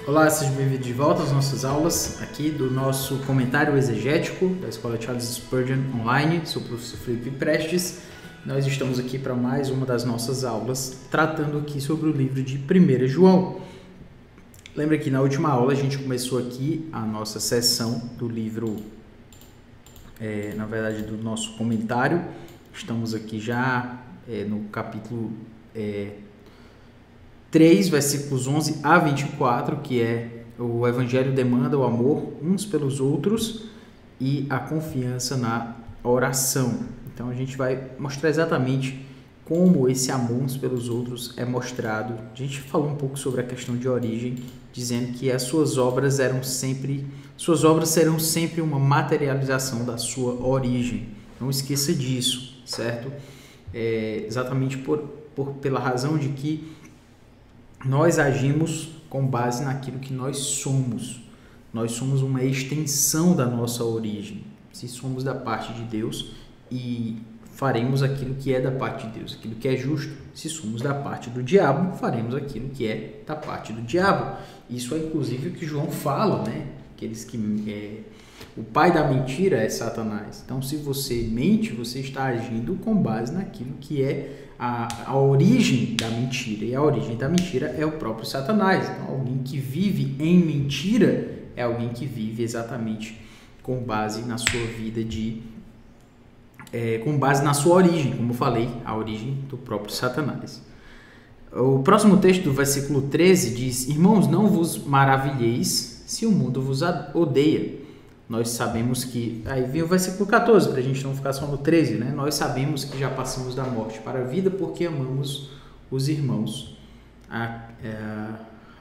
Olá, sejam bem-vindos de volta às nossas aulas aqui do nosso comentário exegético da Escola Charles Spurgeon Online. Sou o professor Felipe Prestes. Nós estamos aqui para mais uma das nossas aulas, tratando aqui sobre o livro de 1 João. Lembra que na última aula a gente começou aqui a nossa sessão do livro, na verdade do nosso comentário. Estamos aqui já no capítulo 3, versículos 11 a 24, que é o Evangelho demanda o amor uns pelos outros e a confiança na oração. Então a gente vai mostrar exatamente como esse amor uns pelos outros é mostrado. A gente falou um pouco sobre a questão de origem, dizendo que as suas obras serão sempre uma materialização da sua origem. Não esqueça disso, certo? Exatamente pela razão de que nós agimos com base naquilo que nós somos. Nós somos uma extensão da nossa origem. Se somos da parte de Deus, e faremos aquilo que é da parte de Deus, aquilo que é justo. Se somos da parte do diabo, faremos aquilo que é da parte do diabo. Isso é inclusive o que João fala, né? O pai da mentira é Satanás. Então, se você mente, você está agindo com base naquilo que é a origem da mentira. E a origem da mentira é o próprio Satanás. Então, alguém que vive em mentira é alguém que vive exatamente com base na sua vida com base na sua origem, como eu falei, a origem do próprio Satanás. O próximo texto, do versículo 13, diz: Irmãos, não vos maravilheis se o mundo vos odeia. Nós sabemos que... Aí vem o versículo 14, para a gente não ficar só no 13, né? Nós sabemos que já passamos da morte para a vida porque amamos os irmãos.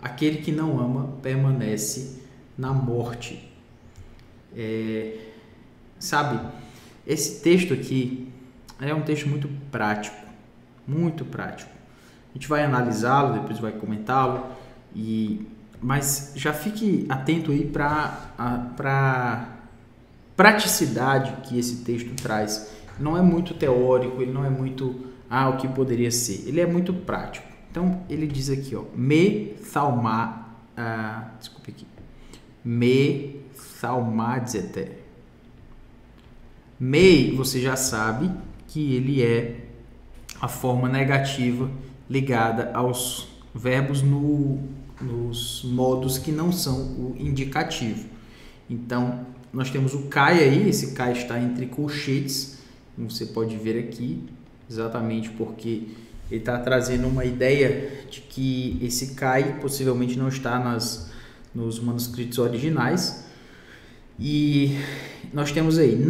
Aquele que não ama permanece na morte. Sabe, esse texto aqui é um texto muito prático, muito prático. A gente vai analisá-lo, depois vai comentá-lo, mas já fique atento aí para a praticidade que esse texto traz. Não é muito teórico, ele não é muito o que poderia ser. Ele é muito prático. Então, ele diz aqui, ó, me thalmadzete. Me, você já sabe que ele é a forma negativa ligada aos verbos nos modos que não são o indicativo. Então, nós temos o cai aí, esse cai está entre colchetes, como você pode ver aqui, exatamente porque ele está trazendo uma ideia de que esse cai possivelmente não está nos manuscritos originais. E nós temos aí,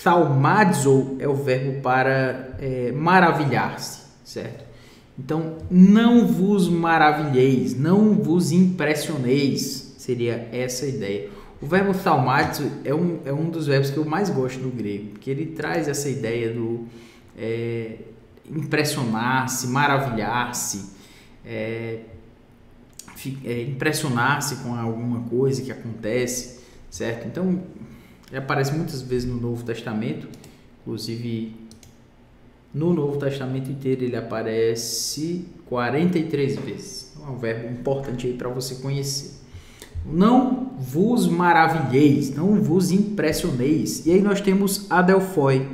thalmadzo é o verbo para maravilhar-se, certo? Então, não vos maravilheis, não vos impressioneis, seria essa a ideia. O verbo thalmadzo é um dos verbos que eu mais gosto no grego, porque ele traz essa ideia do impressionar-se, maravilhar-se, impressionar-se com alguma coisa que acontece, certo? Então, ele aparece muitas vezes no Novo Testamento, inclusive no Novo Testamento inteiro ele aparece 43 vezes. É um verbo importante aí para você conhecer. Não vos maravilheis, não vos impressioneis. E aí nós temos adelphoi.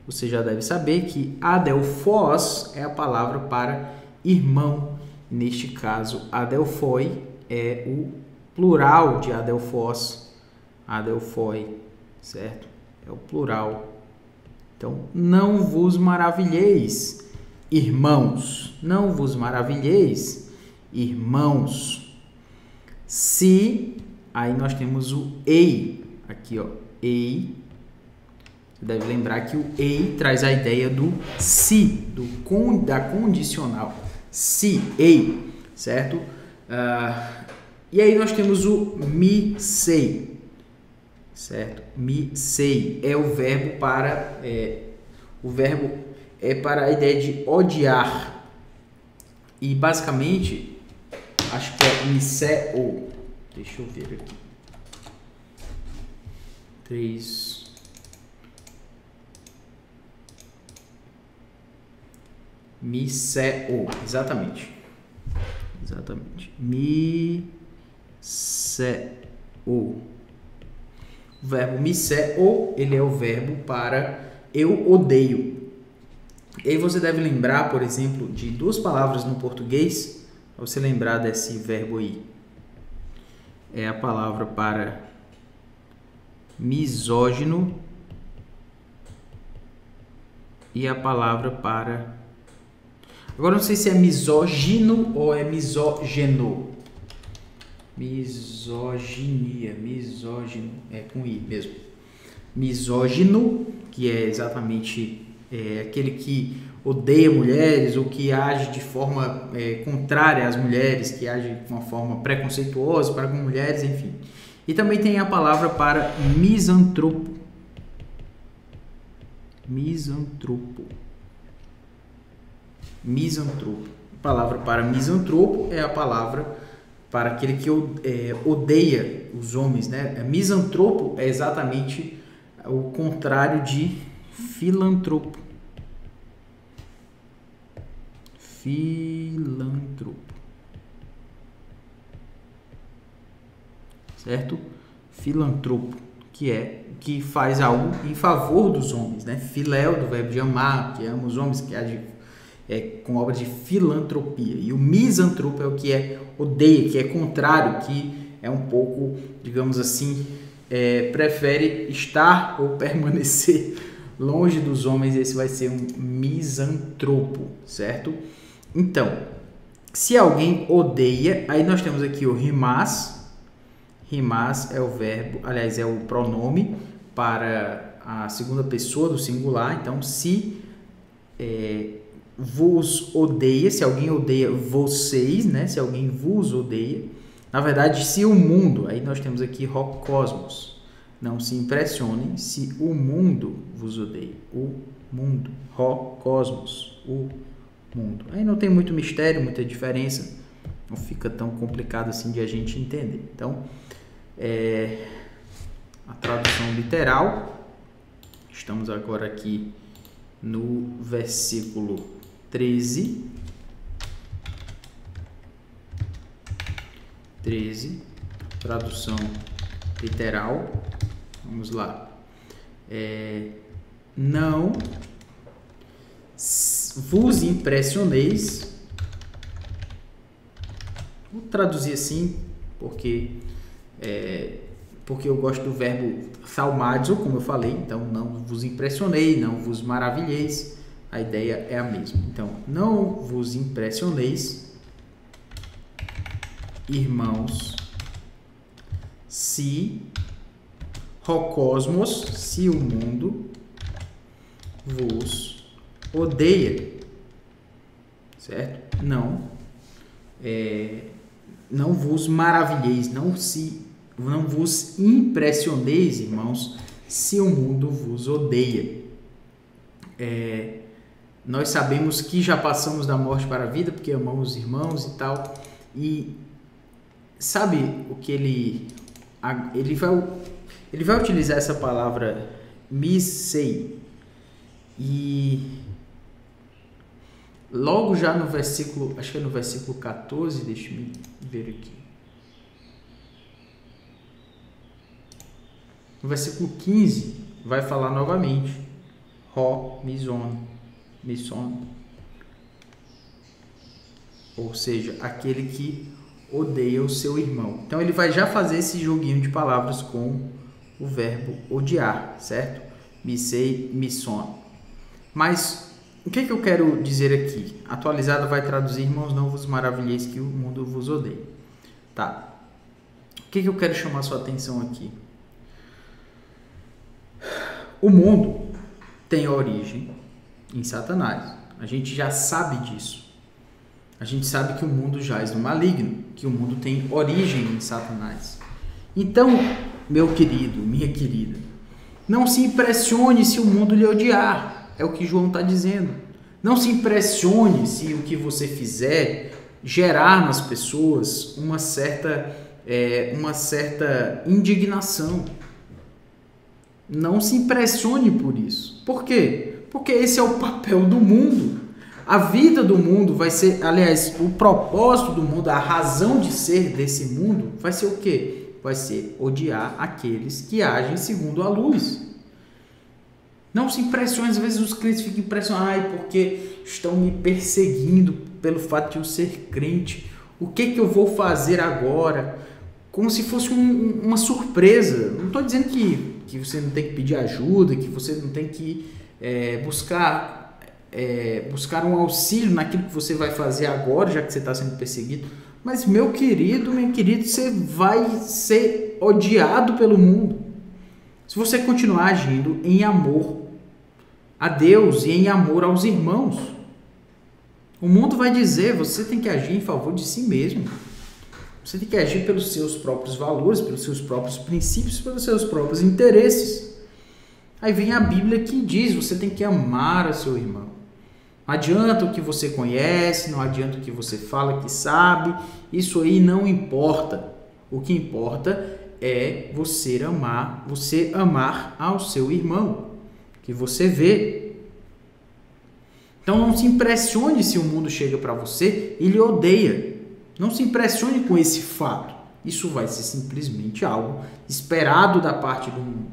Você já deve saber que adelphos é a palavra para irmão. Neste caso, adelphoi é o plural de adelphos. Adelphoi, certo? É o plural. Então, não vos maravilheis, irmãos. Não vos maravilheis, irmãos. Se, aí nós temos o ei, aqui ó, ei. Você deve lembrar que o ei traz a ideia do se, da condicional. Se, ei, certo? E aí nós temos o mi sei. Certo? Mi sei é o verbo para para a ideia de odiar. E basicamente acho que é miseo. Deixa eu ver aqui. 3 miseo, exatamente. Exatamente. Miseo. O verbo miseo, ele é o verbo para eu odeio. E aí você deve lembrar, por exemplo, de duas palavras no português. Para você lembrar desse verbo aí. É a palavra para misógino e a palavra para... Agora não sei se é misógino ou é misógeno. Misoginia, misógino, é com I mesmo. Misógino, que é exatamente aquele que odeia mulheres ou que age de forma contrária às mulheres, que age de uma forma preconceituosa para com mulheres, enfim. E também tem a palavra para misantropo. Misantropo. Misantropo. A palavra para misantropo é a palavra para aquele que odeia os homens, né? Misantropo é exatamente o contrário de filantropo. Filantropo. Certo? Filantropo, que faz algo em favor dos homens, né? Filéu, do verbo de amar, que ama os homens, que age com obra de filantropia. E o misantropo é o que odeia, que é contrário, que é um pouco, digamos assim, prefere estar ou permanecer longe dos homens. Esse vai ser um misantropo, certo? Então, se alguém odeia, aí nós temos aqui o rimás. Rimás é o verbo, aliás, é o pronome para a segunda pessoa do singular. Então, se vos odeia, se alguém odeia vocês, né? Se alguém vos odeia. Na verdade, se o mundo, aí nós temos aqui ho cosmos. Não se impressionem se o mundo vos odeia. O mundo, ho cosmos, o mundo. Aí não tem muito mistério, muita diferença. Não fica tão complicado assim de a gente entender. Então, a tradução literal. Estamos agora aqui no versículo 13, tradução literal. Vamos lá. Não vos impressioneis. Vou traduzir assim, porque eu gosto do verbo thaumazo, como eu falei. Então, não vos impressionei, não vos maravilheis. A ideia é a mesma. Então, não vos impressioneis, irmãos, se o cosmos, se o mundo vos odeia, certo? Não vos maravilheis, não vos impressioneis, irmãos, se o mundo vos odeia. Nós sabemos que já passamos da morte para a vida, porque amamos os irmãos e tal. E sabe o que ele vai utilizar essa palavra misei. E logo já no versículo, acho que é no versículo 14, deixa eu ver aqui. No versículo 15 vai falar novamente ho mison. Ou seja, aquele que odeia o seu irmão. Então ele vai já fazer esse joguinho de palavras com o verbo odiar, certo? Misei, mison. Mas o que eu quero dizer aqui? Atualizada vai traduzir: irmãos, não vos maravilheis que o mundo vos odeia. Tá. O que eu quero chamar sua atenção aqui? O mundo tem origem em Satanás. A gente já sabe disso. A gente sabe que o mundo jaz no maligno, que o mundo tem origem em Satanás. Então, meu querido, minha querida, não se impressione se o mundo lhe odiar. É o que João está dizendo. Não se impressione se o que você fizer gerar nas pessoas uma certa indignação. Não se impressione por isso. Por quê? Porque esse é o papel do mundo. A vida do mundo vai ser, aliás, o propósito do mundo, a razão de ser desse mundo vai ser o quê? Vai ser odiar aqueles que agem segundo a luz. Não se impressione, às vezes os crentes ficam impressionados, porque estão me perseguindo pelo fato de eu ser crente. O que eu vou fazer agora? Como se fosse uma surpresa. Não estou dizendo que você não tem que pedir ajuda, que você não tem que buscar um auxílio naquilo que você vai fazer agora, já que você está sendo perseguido. Mas, meu querido, você vai ser odiado pelo mundo se você continuar agindo em amor a Deus e em amor aos irmãos. O mundo vai dizer, você tem que agir em favor de si mesmo. Você tem que agir pelos seus próprios valores, pelos seus próprios princípios, pelos seus próprios interesses. Aí vem a Bíblia que diz, você tem que amar a seu irmão. Não adianta o que você conhece, não adianta o que você fala que sabe, isso aí não importa. O que importa é você amar ao seu irmão, que você vê. Então não se impressione se o mundo chega para você e lhe odeia. Não se impressione com esse fato. Isso vai ser simplesmente algo esperado da parte do mundo.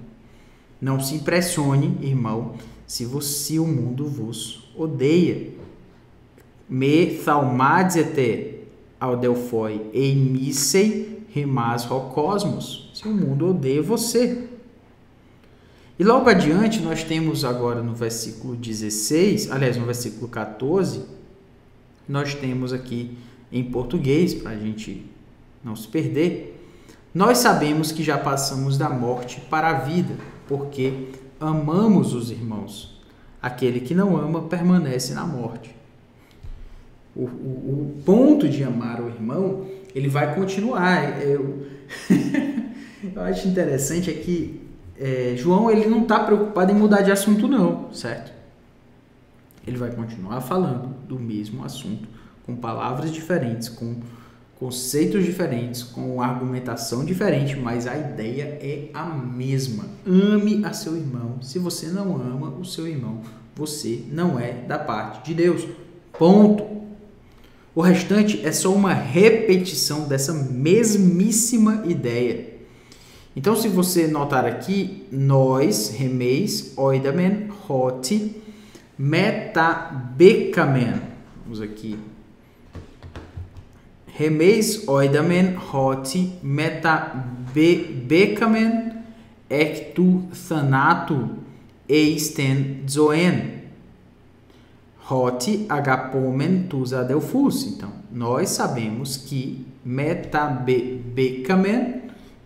Não se impressione, irmão, se o mundo vos odeia. Me thaumatzete adelphoi eimissei rimas rocosmos. Se o mundo odeia você. E logo adiante nós temos agora no versículo 16, aliás, no versículo 14, nós temos aqui em português, para a gente não se perder, nós sabemos que já passamos da morte para a vida, porque amamos os irmãos. Aquele que não ama permanece na morte. O ponto de amar o irmão, ele vai continuar. Eu acho interessante é que João ele não está preocupado em mudar de assunto não, certo? Ele vai continuar falando do mesmo assunto, com palavras diferentes, com conceitos diferentes, com argumentação diferente, mas a ideia é a mesma. Ame a seu irmão. Se você não ama o seu irmão, você não é da parte de Deus. Ponto. O restante é só uma repetição dessa mesmíssima ideia. Então, se você notar aqui, nós, remeis, oidamen, hoti, metabekamen. Vamos aqui. Remeis, oidamen, hoti, metabekamen, ectu thanato, eisten zoen. Hoti agapomen tus adelphus. Então, nós sabemos que metabekamen,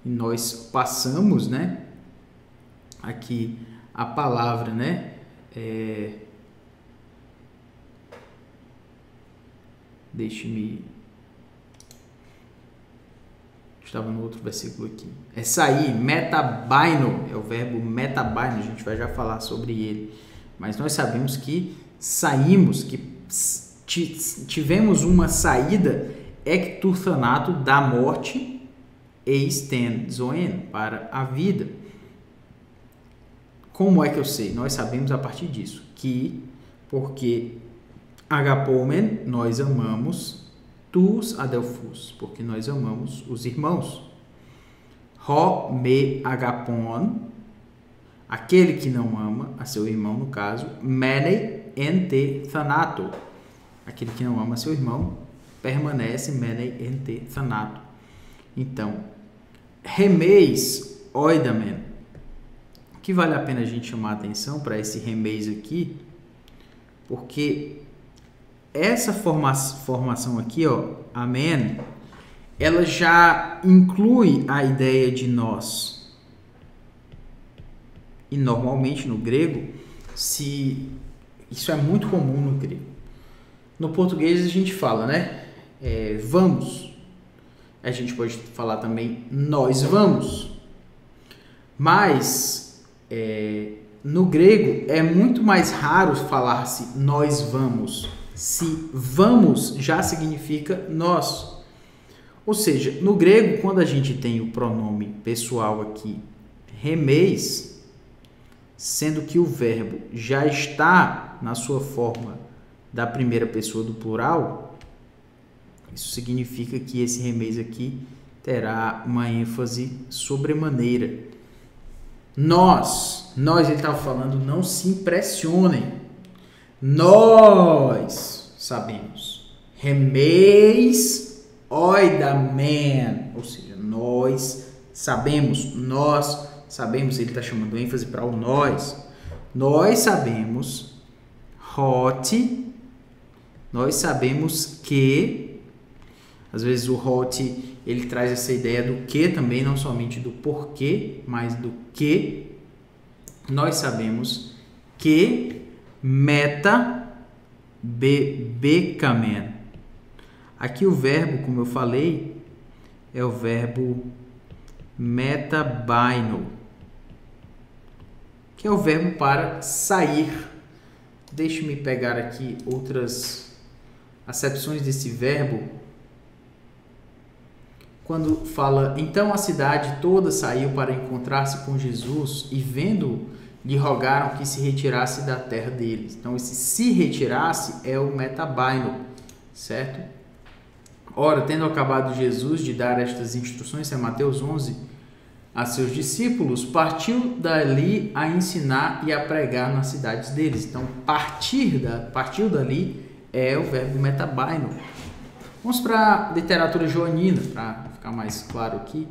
nós passamos, né, aqui a palavra, né, estava no outro versículo aqui, é sair, metabaino, é o verbo metabaino, a gente vai já falar sobre ele, mas nós sabemos que saímos, que tivemos uma saída ectuthanato da morte eisten zoen, para a vida. Como é que eu sei? Nós sabemos a partir disso, que porque agapomen, nós amamos, tus adelphus, porque nós amamos os irmãos. Ho me agapon, aquele que não ama a seu irmão, no caso, menei ente thanato, aquele que não ama a seu irmão, permanece menei ente thanato. Então, remeis oidamen, que vale a pena a gente chamar a atenção para esse remeis aqui, porque essa formação aqui, ó, amen, ela já inclui a ideia de nós. E normalmente no grego, isso é muito comum no grego. No português a gente fala, né? Vamos. A gente pode falar também nós vamos. Mas no grego é muito mais raro falar-se nós vamos. Se vamos já significa nós. Ou seja, no grego, quando a gente tem o pronome pessoal aqui, remeis, sendo que o verbo já está na sua forma da primeira pessoa do plural, isso significa que esse remeis aqui terá uma ênfase sobremaneira. Nós ele estava falando, não se impressionem. Nós sabemos. Remeis oidamen, ou seja, nós sabemos, ele está chamando ênfase para o nós. Nós sabemos, hot, nós sabemos que, às vezes o hot ele traz essa ideia do que também, não somente do porquê, mas do que. Nós sabemos que meta bebekamen. Aqui o verbo, como eu falei, é o verbo metabaino, que é o verbo para sair. Deixe-me pegar aqui outras acepções desse verbo. Quando fala, então a cidade toda saiu para encontrar-se com Jesus e vendo, lhe rogaram que se retirasse da terra deles. Então esse se retirasse é o metabaino, certo? Ora, tendo acabado Jesus de dar estas instruções, é Mateus 11, a seus discípulos, partiu dali a ensinar e a pregar nas cidades deles. Então partiu dali é o verbo metabaino. Vamos para a literatura joanina, para ficar mais claro aqui.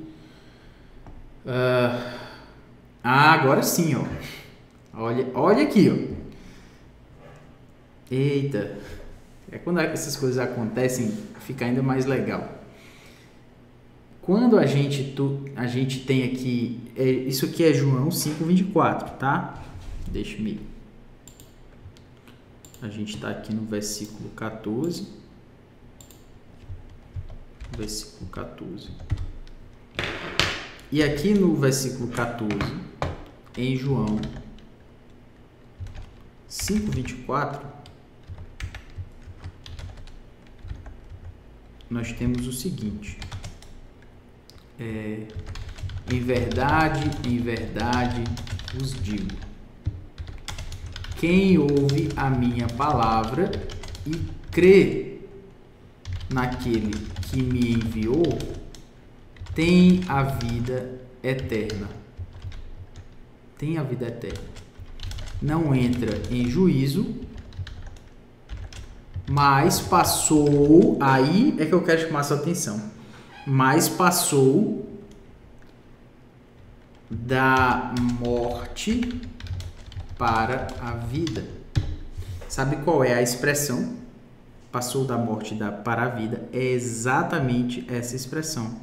Agora sim, ó. Olha aqui, ó. Eita, quando essas coisas acontecem, fica ainda mais legal. Quando a gente tem aqui, isso aqui é João 5:24, tá? Deixa-me. A gente está aqui no versículo 14. Versículo 14. E aqui no versículo 14, em João 5:24, nós temos o seguinte: em verdade vos digo, quem ouve a minha palavra e crê naquele que me enviou, tem a vida eterna. Tem a vida eterna. Não entra em juízo, mas passou, aí é que eu quero chamar sua atenção, mas passou da morte para a vida. Sabe qual é a expressão? Passou da morte para a vida. É exatamente essa expressão,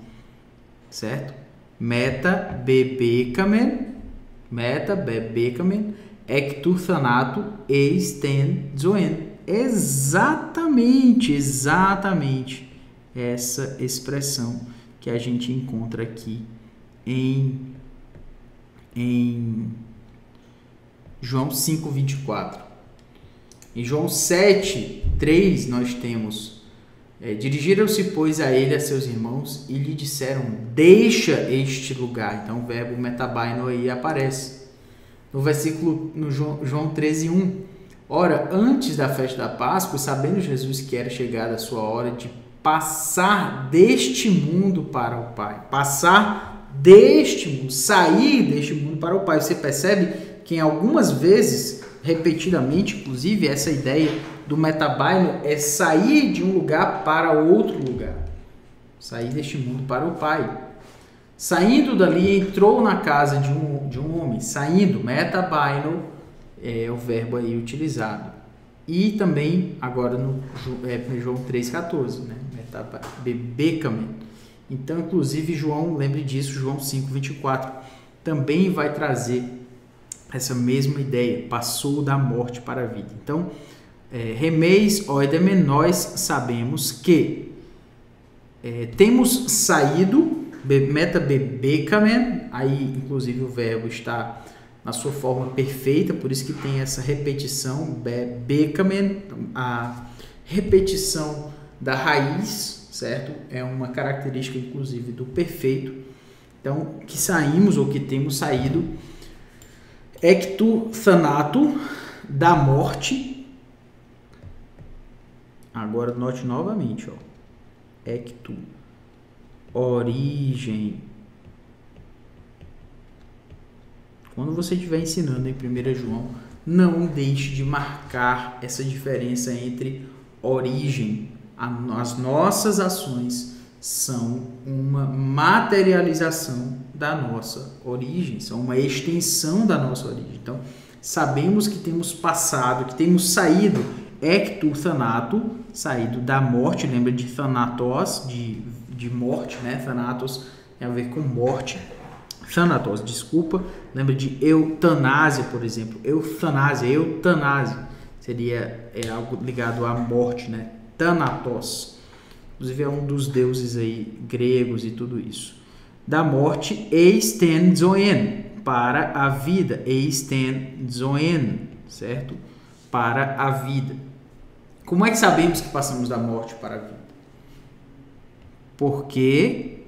certo? Meta bebekamen, ektu thanato eisten zoen. Exatamente essa expressão que a gente encontra aqui em João 5:24. Em João 7:3 nós temos dirigiram-se, pois, a ele, a seus irmãos, e lhe disseram, deixa este lugar. Então o verbo metabaino aí aparece. No versículo, no João 13:1, ora, antes da festa da Páscoa, sabendo Jesus que era chegada a sua hora de passar deste mundo para o Pai. Passar deste mundo, sair deste mundo para o Pai. Você percebe que em algumas vezes, repetidamente, inclusive, essa ideia do metabaino é sair de um lugar para outro lugar. Sair deste mundo para o Pai. Saindo dali, entrou na casa de um homem. Saindo, metabaino é o verbo aí utilizado. E também, agora no João 3,14, né? Bebekamen. Então, inclusive, João, lembre disso, João 5:24, também vai trazer essa mesma ideia, passou da morte para a vida. Então, remeis oidamen, nós sabemos que temos saído, meta bebekamen, aí inclusive o verbo está na sua forma perfeita, por isso que tem essa repetição, bebekamen, a repetição da raiz, certo? É uma característica inclusive do perfeito. Então, que saímos ou que temos saído, ektu thanato, da morte, Agora note novamente, ó. Ecto. Origem. Quando você estiver ensinando em 1 João, não deixe de marcar essa diferença entre origem. As nossas ações são uma materialização da nossa origem, são uma extensão da nossa origem. Então, sabemos que temos passado, que temos saído ecto thanato, saído da morte, lembra de thanatos, de morte, né? Thanatos tem a ver com morte. Thanatos, desculpa, lembra de eutanásia, por exemplo. Eutanásia seria algo ligado à morte, né? Thanatos, inclusive é um dos deuses aí gregos e tudo isso. Da morte, eisten zoen, para a vida, eisten zoen, certo? Para a vida. Como é que sabemos que passamos da morte para a vida? Porque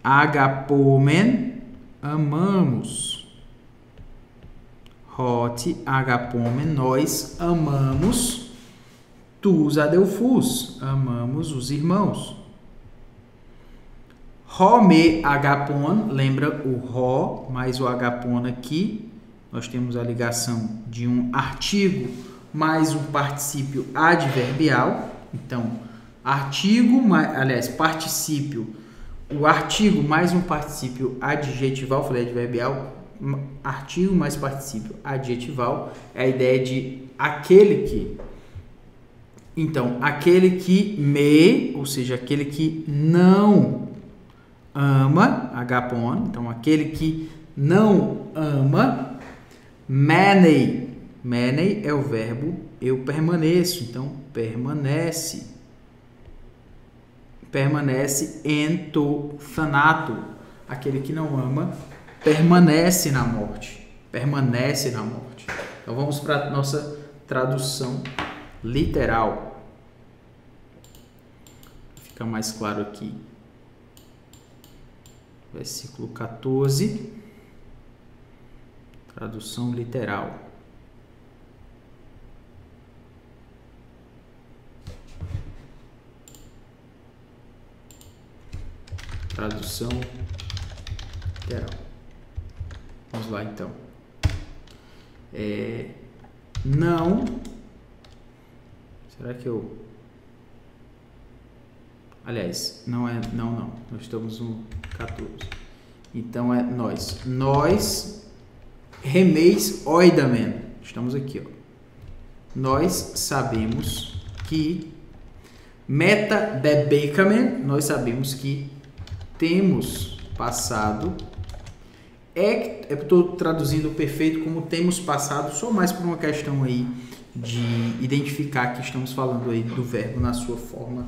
agapomen, amamos. Agapomen, nós amamos τους adelphus, amamos os irmãos. Me agapon, lembra o mais o agapon aqui, nós temos a ligação de um artigo mais um particípio adverbial. Então, particípio, o artigo mais um particípio adjetival, falei adverbial, artigo mais particípio adjetival, é a ideia de aquele que. Então, aquele que ou seja, aquele que não ama, agapon, então aquele que não ama, menei é o verbo eu permaneço, então permanece ento thanato, aquele que não ama permanece na morte. Então vamos para a nossa tradução literal. Fica mais claro aqui. Versículo 14. Tradução literal. Tradução literal. Vamos lá então. Não. Será que eu. Aliás, não é. Não. Nós estamos no 14. Então é nós. Nós. Remeis oidamen. Estamos aqui, ó. Nós sabemos que. Meta debekamen. Nós sabemos que temos passado. Eu estou traduzindo o perfeito como temos passado, só mais por uma questão aí de identificar que estamos falando aí do verbo na sua forma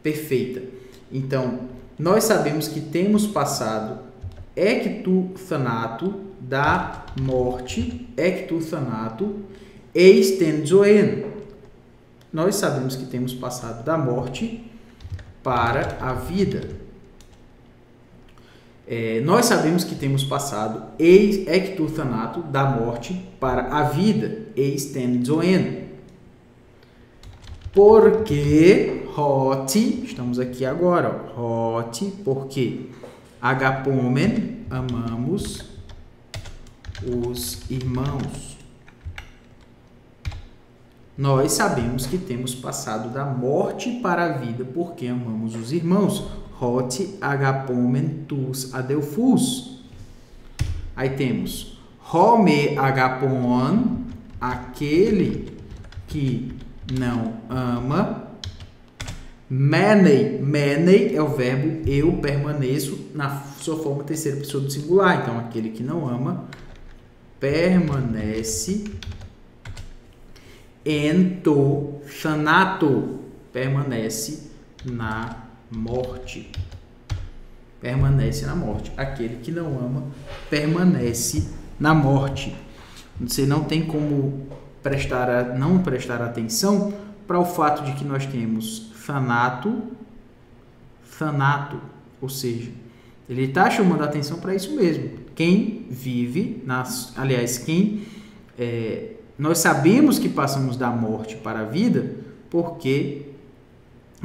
perfeita. Então, nós sabemos que temos passado ecto thanato, da morte, ecto thanato, eisten zoen. Nós sabemos que temos passado da morte para a vida. Nós sabemos que temos passado ecto thanato, da morte para a vida, eisten zoen. Porque estamos aqui agora, porque agapomen, amamos os irmãos. Nós sabemos que temos passado da morte para a vida porque amamos os irmãos. Agapomen tus adelphus. Aí temos me agapon, aquele que não ama. Menei é o verbo eu permaneço na sua forma terceira pessoa do singular. Então, aquele que não ama permanece ento thanato, permanece na morte. Permanece na morte. Aquele que não ama permanece na morte. Você não tem como não prestar atenção para o fato de que nós temos thanato, ou seja, ele está chamando a atenção para isso mesmo. Quem vive, quem nós sabemos que passamos da morte para a vida porque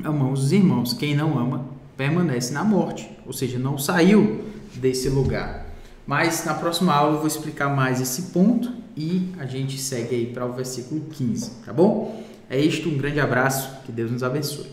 amamos os irmãos. Quem não ama permanece na morte, ou seja, não saiu desse lugar. Mas na próxima aula eu vou explicar mais esse ponto e a gente segue aí para o versículo 15, tá bom? É isto, um grande abraço, que Deus nos abençoe.